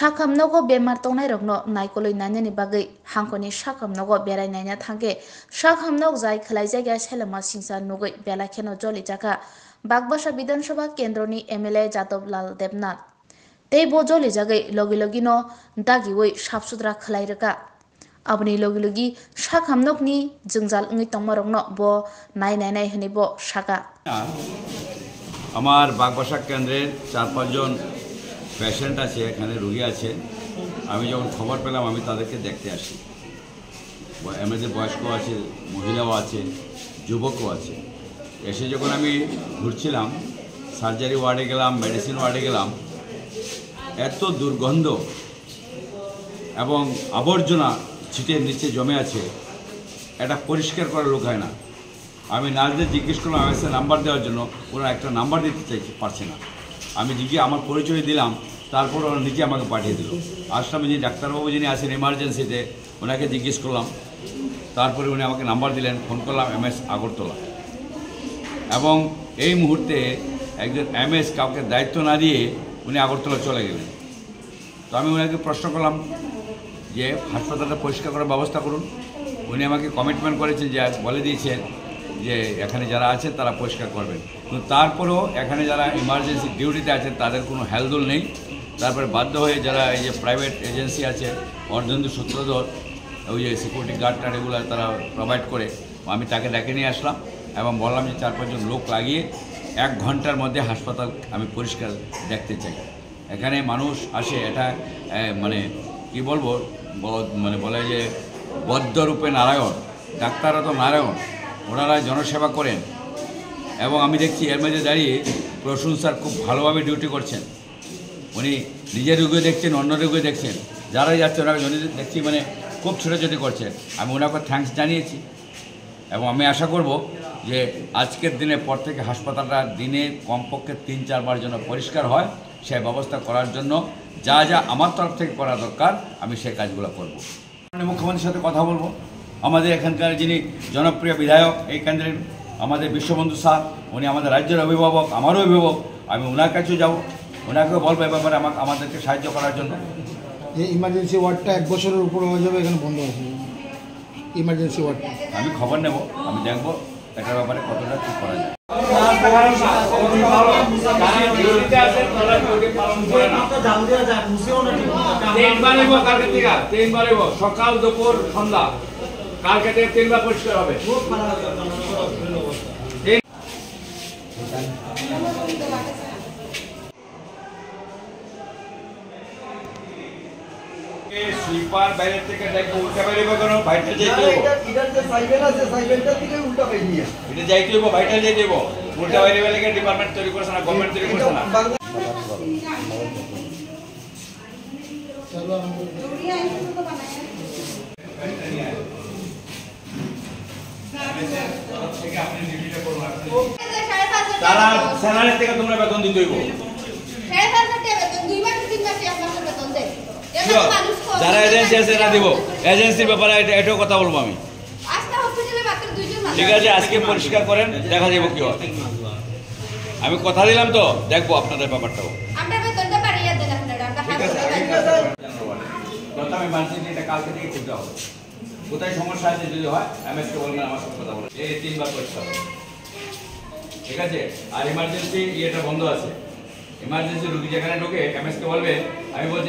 Sakamnogo bemar tongnai rokno naikoloi nani bagai hangkoni sakamnogo berai naina thangke sakamnog jai khlai jaiga selama singsa nugoi bela kheno joli jaka Bagbasa Bidhansabha Kendroni MLA Jadab Lal Debnath tei bo joli jagai logi logi no dagiwoi sabsudra khlai raka aboni logi logi sakamnokni jingjal ngi tongmarokno bo nai hini bo saka আমার বাগবাসা কেন্দ্রের 4-5 জন patient আছে, এখানে রোগী আছে। আমি যখন খবর পেলাম আমি তাদেরকে দেখতে আসি। এমএদের বয়স্ক আছে, মহিলাও আছে, যুবকও আছে। এসে যখন আমি ঘুরছিলাম, সার্জারি ওয়ার্ডে গেলাম, মেডিসিন ওয়ার্ডে গেলাম, এত দুর্গন্ধ এবং আবর্জনা ছিটের নিচে জমে আছে, এটা পরিষ্কার করার লোক হয় না। আমি নার্সদের জিজ্ঞেস করলাম এমএসএ নাম্বার দেওয়ার জন্য, ওরা একটা নাম্বার দিতে পারছে না। আমি আমার পরিচয় দিলাম, তারপর ওরা নিজে আমাকে পাঠিয়ে দিল। আসলাম যিনি ডাক্তারবাবু যিনি আছেন এমার্জেন্সিতে, ওনাকে জিজ্ঞেস করলাম, তারপরে উনি আমাকে নাম্বার দিলেন, ফোন করলাম এমএস আগরতলা। এবং এই মুহূর্তে একজন এমএস কাউকে দায়িত্ব না দিয়ে উনি আগরতলা চলে গেলেন। তো আমি ওনাকে প্রশ্ন করলাম যে হাসপাতালটা পরিষ্কার করার ব্যবস্থা করুন। উনি আমাকে কমিটমেন্ট করেছেন, যে বলে দিয়েছেন যে এখানে যারা আছেন তারা পরিষ্কার করবেন। কিন্তু তারপরেও এখানে যারা ইমার্জেন্সি ডিউটিতে আছেন তাদের কোনো হেলদোল নেই। তারপরে বাধ্য হয়ে যারা এই যে প্রাইভেট এজেন্সি আছে, অর্ধেন্দু সূত্রধর, ওই যে সিকিউরিটি গার্ডটা রেগুলার তারা প্রোভাইড করে, আমি তাকে ডেকে নিয়ে আসলাম এবং বললাম যে 4-5 জন লোক লাগিয়ে 1 ঘন্টার মধ্যে হাসপাতাল আমি পরিষ্কার দেখতে চাই। এখানে মানুষ আসে, এটা মানে কি বলবো, মানে বলে যে বদ্ধরূপে নারায়ণ, ডাক্তাররা তো নারায়ণ, ওনারা জনসেবা করেন। এবং আমি দেখছি এর মধ্যে দাঁড়িয়ে প্রসূন স্যার খুব ভালোভাবে ডিউটি করছেন। উনি নিজের রোগীও দেখছেন, অন্য রোগীও দেখছেন, যারাই যাচ্ছে ওনাকে দেখছি মানে খুব ছোটাছুটি করছেন। আমি ওনাকে থ্যাঙ্কস জানিয়েছি এবং আমি আশা করব যে আজকের দিনের পর থেকে হাসপাতালটা দিনে কমপক্ষে 3-4 বার যেন পরিষ্কার হয়, সেই ব্যবস্থা করার জন্য যা যা আমার তরফ থেকে করা দরকার আমি সেই কাজগুলো করব। মুখ্যমন্ত্রীর সাথে কথা বলবো। আমাদের এখানকার যিনি জনপ্রিয় বিধায়ক এই কেন্দ্রের, আমাদের বিশ্ববন্ধু স্যার, উনি আমাদের রাজ্যের অভিভাবক, আমারও অভিভাবক। আমি ওনার কাছেও যাব, ওনাকেও বলবো এ ব্যাপারে আমাদেরকে সাহায্য করার জন্য। এই ইমার্জেন্সি ওয়ার্ডটা 1 বছরের উপর হয়ে যাবে, এখানে বন্ধ আছে ইমার্জেন্সি ওয়ার্ডটা। আমি খবর নেব, আমি দেখব এটার ব্যাপারে কতটা কী করা যায়। সকাল দুপুর সন্ধ্যা কালকে 3 বার পরিষ্কার হবে। সুইপার বাইরে থেকে দেখবো, উল্টা বাইরে কেন ভাইটাল যাইতে হইব, এটা যাইতে হইব, ভাইটাল যাইতে হইব। উল্টা বাইরে বেলে ডিপার্টমেন্ট তৈরি করছে না, গভর্নমেন্ট তৈরি করছে না। তারা স্যালারি থেকে তোমরা বেতন দিতে হইব। যারা এজেন্সি আছে এরা দিব, এজেন্সির ব্যাপারে এটাও কথা বলবো আমি। ঠিক আছে, আজকে পরিষ্কার করেন, দেখা যাবো কি হয়। আমি কথা দিলাম তো, দেখবো আপনাদের ব্যাপারটাও। প্রথমে মানসিকটা কালকে থেকে খুঁজতে হবে, কোথায় সমস্যা আছে যদি হয় এমএসকে বলবেন, আমার সাথে কথা বলে এই 3 বার পরিষ্কার হবে। ঠিক আছে, আর ইমার্জেন্সি ইয়েটা বন্ধ আছে, ইমার্জেন্সি রুগী যেখানে ঢোকে এমএসকে বলবে, আমি বলছি